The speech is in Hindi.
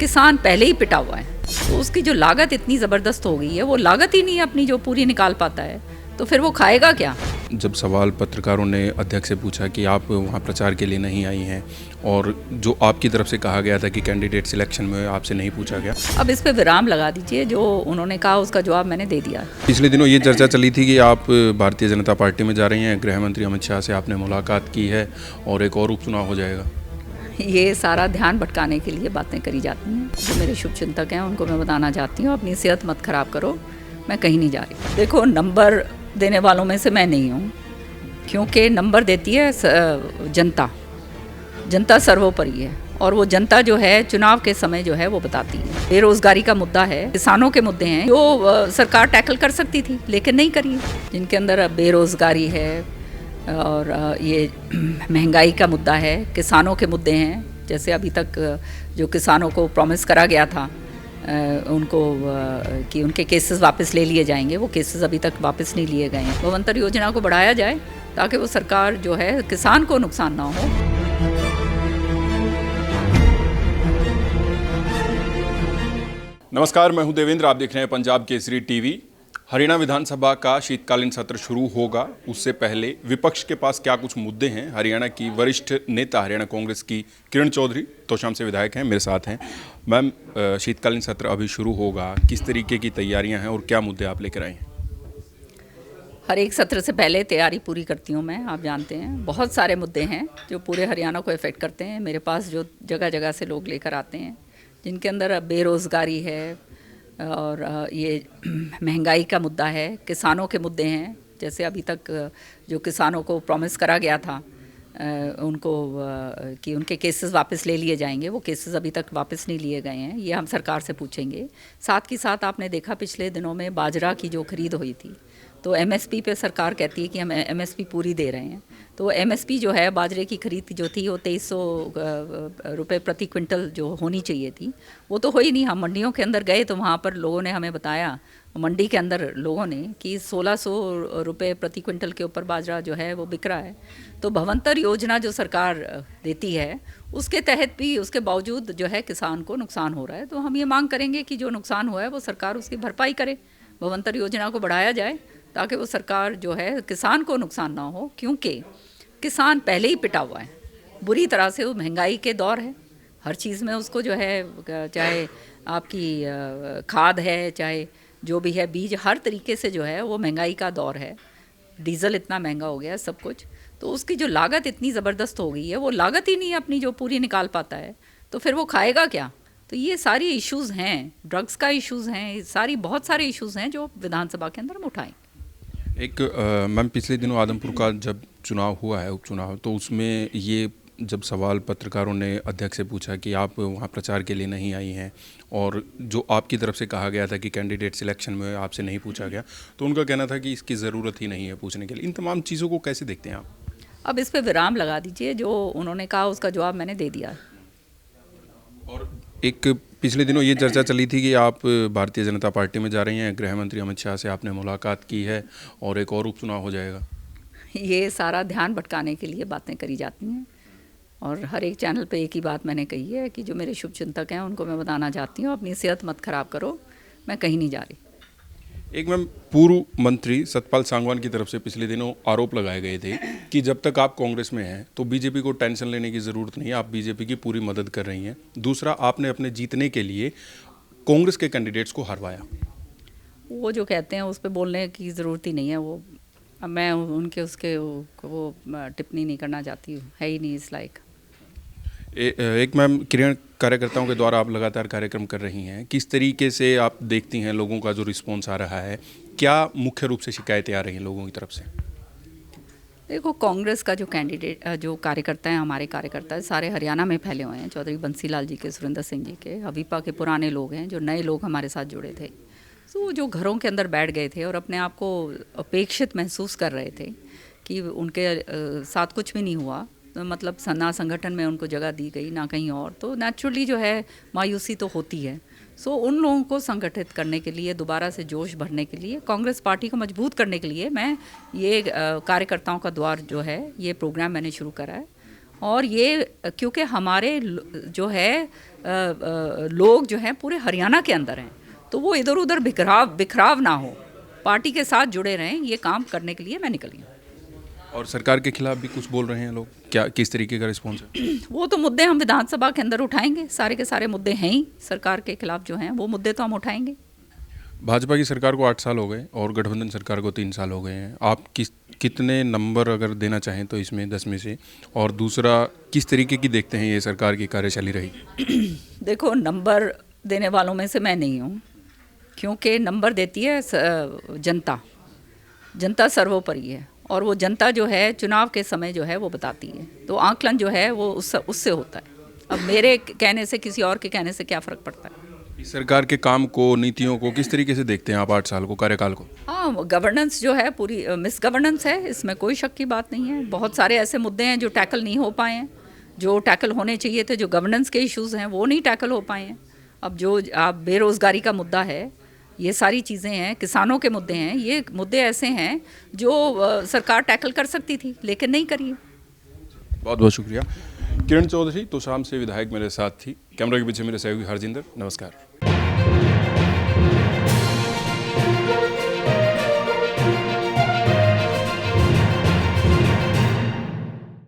किसान पहले ही पिटा हुआ है, तो उसकी जो लागत इतनी ज़बरदस्त हो गई है, वो लागत ही नहीं अपनी जो पूरी निकाल पाता है, तो फिर वो खाएगा क्या। जब सवाल पत्रकारों ने अध्यक्ष से पूछा कि आप वहाँ प्रचार के लिए नहीं आई हैं और जो आपकी तरफ से कहा गया था कि कैंडिडेट सिलेक्शन में आपसे नहीं पूछा गया, अब इस पे विराम लगा दीजिए। जो उन्होंने कहा उसका जवाब मैंने दे दिया। पिछले दिनों ये चर्चा चली थी कि आप भारतीय जनता पार्टी में जा रही हैं, गृह मंत्री अमित शाह से आपने मुलाकात की है और एक और उपचुनाव हो जाएगा। ये सारा ध्यान भटकाने के लिए बातें करी जाती हैं। जो मेरे शुभचिंतक हैं उनको मैं बताना चाहती हूँ, अपनी सेहत मत खराब करो, मैं कहीं नहीं जा रही। देखो, नंबर देने वालों में से मैं नहीं हूँ, क्योंकि नंबर देती है जनता। जनता सर्वोपरि है, और वो जनता जो है चुनाव के समय जो है वो बताती है। बेरोजगारी का मुद्दा है, किसानों के मुद्दे हैं जो सरकार टैकल कर सकती थी लेकिन नहीं करी, जिनके अंदर बेरोजगारी है और ये महंगाई का मुद्दा है, किसानों के मुद्दे हैं। जैसे अभी तक जो किसानों को प्रॉमिस करा गया था उनको कि उनके केसेस वापस ले लिए जाएंगे, वो केसेस अभी तक वापस नहीं लिए गए हैं। भवंतर योजना को बढ़ाया जाए ताकि वो सरकार जो है किसान को नुकसान ना हो। नमस्कार, मैं हूं देवेंद्र, आप देख रहे हैं पंजाब केसरी टीवी। हरियाणा विधानसभा का शीतकालीन सत्र शुरू होगा, उससे पहले विपक्ष के पास क्या कुछ मुद्दे हैं। हरियाणा की वरिष्ठ नेता हरियाणा कांग्रेस की किरण चौधरी तोशाम से विधायक हैं, मेरे साथ हैं। मैम, शीतकालीन सत्र अभी शुरू होगा, किस तरीके की तैयारियां हैं और क्या मुद्दे आप लेकर आए हैं? हर एक सत्र से पहले तैयारी पूरी करती हूँ मैं, आप जानते हैं। बहुत सारे मुद्दे हैं जो पूरे हरियाणा को इफ़ेक्ट करते हैं। मेरे पास जो जगह जगह से लोग लेकर आते हैं, जिनके अंदर बेरोज़गारी है और ये महंगाई का मुद्दा है, किसानों के मुद्दे हैं। जैसे अभी तक जो किसानों को प्रॉमिस करा गया था उनको कि उनके केसेस वापस ले लिए जाएंगे, वो केसेस अभी तक वापस नहीं लिए गए हैं। ये हम सरकार से पूछेंगे। साथ ही साथ आपने देखा पिछले दिनों में बाजरा की जो खरीद हुई थी, तो एमएसपी पे सरकार कहती है कि हम एमएसपी पूरी दे रहे हैं। तो एमएसपी जो है बाजरे की खरीद जो थी वो 2300 रुपये प्रति क्विंटल जो होनी चाहिए थी, वो तो हो ही नहीं। हम मंडियों के अंदर गए तो वहाँ पर लोगों ने हमें बताया, मंडी के अंदर लोगों ने, कि 1600 रुपये प्रति क्विंटल के ऊपर बाजरा जो है वो बिक रहा है। तो भवंतर योजना जो सरकार देती है उसके तहत भी, उसके बावजूद जो है किसान को नुकसान हो रहा है। तो हम ये मांग करेंगे कि जो नुकसान हुआ है वो सरकार उसकी भरपाई करे, भवंतर योजना को बढ़ाया जाए ताकि वो सरकार जो है किसान को नुकसान ना हो, क्योंकि किसान पहले ही पिटा हुआ है बुरी तरह से। वो महंगाई के दौर है, हर चीज़ में उसको जो है, चाहे आपकी खाद है, चाहे जो भी है बीज, हर तरीके से जो है वो महंगाई का दौर है। डीजल इतना महंगा हो गया है, सब कुछ, तो उसकी जो लागत इतनी ज़बरदस्त हो गई है, वो लागत ही नहीं अपनी जो पूरी निकाल पाता है, तो फिर वो खाएगा क्या। तो ये सारी इश्यूज़ हैं, ड्रग्स का इश्यूज़ हैं, सारी बहुत सारे इश्यूज़ हैं जो विधानसभा के अंदर हम उठाएंगे। एक मैम, पिछले दिनों आदमपुर का जब चुनाव हुआ है, उपचुनाव, तो उसमें ये जब सवाल पत्रकारों ने अध्यक्ष से पूछा कि आप वहाँ प्रचार के लिए नहीं आई हैं और जो आपकी तरफ से कहा गया था कि कैंडिडेट सिलेक्शन में आपसे नहीं पूछा गया, तो उनका कहना था कि इसकी ज़रूरत ही नहीं है पूछने के लिए। इन तमाम चीज़ों को कैसे देखते हैं आप? अब इस पे विराम लगा दीजिए। जो उन्होंने कहा उसका जवाब मैंने दे दिया। और एक पिछले दिनों ये चर्चा चली थी कि आप भारतीय जनता पार्टी में जा रही हैं, गृह मंत्री अमित शाह से आपने मुलाकात की है और एक और उपचुनाव हो जाएगा। ये सारा ध्यान भटकाने के लिए बातें करी जाती हैं, और हर एक चैनल पे एक ही बात मैंने कही है कि जो मेरे शुभचिंतक हैं उनको मैं बताना चाहती हूँ, अपनी सेहत मत खराब करो, मैं कहीं नहीं जा रही। एक मैम, पूर्व मंत्री सतपाल सांगवान की तरफ से पिछले दिनों आरोप लगाए गए थे कि जब तक आप कांग्रेस में हैं तो बीजेपी को टेंशन लेने की ज़रूरत नहीं है, आप बीजेपी की पूरी मदद कर रही हैं। दूसरा, आपने अपने जीतने के लिए कांग्रेस के कैंडिडेट्स को हरवाया। वो जो कहते हैं उस पर बोलने की ज़रूरत ही नहीं है। वो मैं उनके उसके वो टिप्पणी नहीं करना चाहती हूँ, है ही नहीं इस लायक। एक मैम, किरण कार्यकर्ताओं के द्वारा आप लगातार कार्यक्रम कर रही हैं, किस तरीके से आप देखती हैं लोगों का जो रिस्पॉन्स आ रहा है? क्या मुख्य रूप से शिकायतें आ रही हैं लोगों की तरफ से? देखो, कांग्रेस का जो कैंडिडेट, जो कार्यकर्ता हैं, हमारे कार्यकर्ता सारे हरियाणा में फैले हुए हैं। चौधरी बंसी लाल जी के, सुरेंद्र सिंह जी के, हवीपा के पुराने लोग हैं, जो नए लोग हमारे साथ जुड़े थे। तो जो घरों के अंदर बैठ गए थे और अपने आप को अपेक्षित महसूस कर रहे थे कि उनके साथ कुछ भी नहीं हुआ, तो मतलब ना संगठन में उनको जगह दी गई ना कहीं और, तो नेचुरली जो है मायूसी तो होती है। सो उन लोगों को संगठित करने के लिए, दोबारा से जोश भरने के लिए, कांग्रेस पार्टी को मजबूत करने के लिए मैं ये कार्यकर्ताओं का द्वार जो है, ये प्रोग्राम मैंने शुरू करा है। और ये क्योंकि हमारे जो है लोग जो हैं पूरे हरियाणा के अंदर हैं, तो वो इधर उधर बिखराव ना हो, पार्टी के साथ जुड़े रहें, ये काम करने के लिए मैं निकली हूँ। और सरकार के खिलाफ भी कुछ बोल रहे हैं लोग, क्या किस तरीके का रिस्पॉन्स है? वो तो मुद्दे हम विधानसभा के अंदर उठाएंगे, सारे के सारे मुद्दे हैं ही सरकार के खिलाफ जो हैं, वो मुद्दे तो हम उठाएंगे। भाजपा की सरकार को 8 साल हो गए और गठबंधन सरकार को 3 साल हो गए हैं। आप कितने नंबर अगर देना चाहें तो इसमें 10 में से, और दूसरा किस तरीके की देखते हैं ये सरकार की कार्यशैली रही? देखो, नंबर देने वालों में से मैं नहीं हूँ, क्योंकि नंबर देती है जनता। जनता सर्वोपरि है, और वो जनता जो है चुनाव के समय जो है वो बताती है, तो आंकलन जो है वो उससे होता है। अब मेरे कहने से किसी और के कहने से क्या फ़र्क पड़ता है? इस सरकार के काम को, नीतियों को किस तरीके से देखते हैं आप 8 साल को, कार्यकाल को? हाँ, गवर्नेंस जो है पूरी मिस गवर्नेंस है, इसमें कोई शक की बात नहीं है। बहुत सारे ऐसे मुद्दे हैं जो टैकल नहीं हो पाए हैं, जो टैकल होने चाहिए थे, जो गवर्नेंस के इश्यूज़ हैं वो नहीं टैकल हो पाए हैं। अब जो आप बेरोज़गारी का मुद्दा है, ये सारी चीज़ें हैं, किसानों के मुद्दे हैं, ये मुद्दे ऐसे हैं जो सरकार टैकल कर सकती थी लेकिन नहीं करी है। बहुत बहुत शुक्रिया। किरण चौधरी तो शाम से विधायक मेरे साथ थी। कैमरा के पीछे मेरे सहयोगी हरजिंदर। नमस्कार।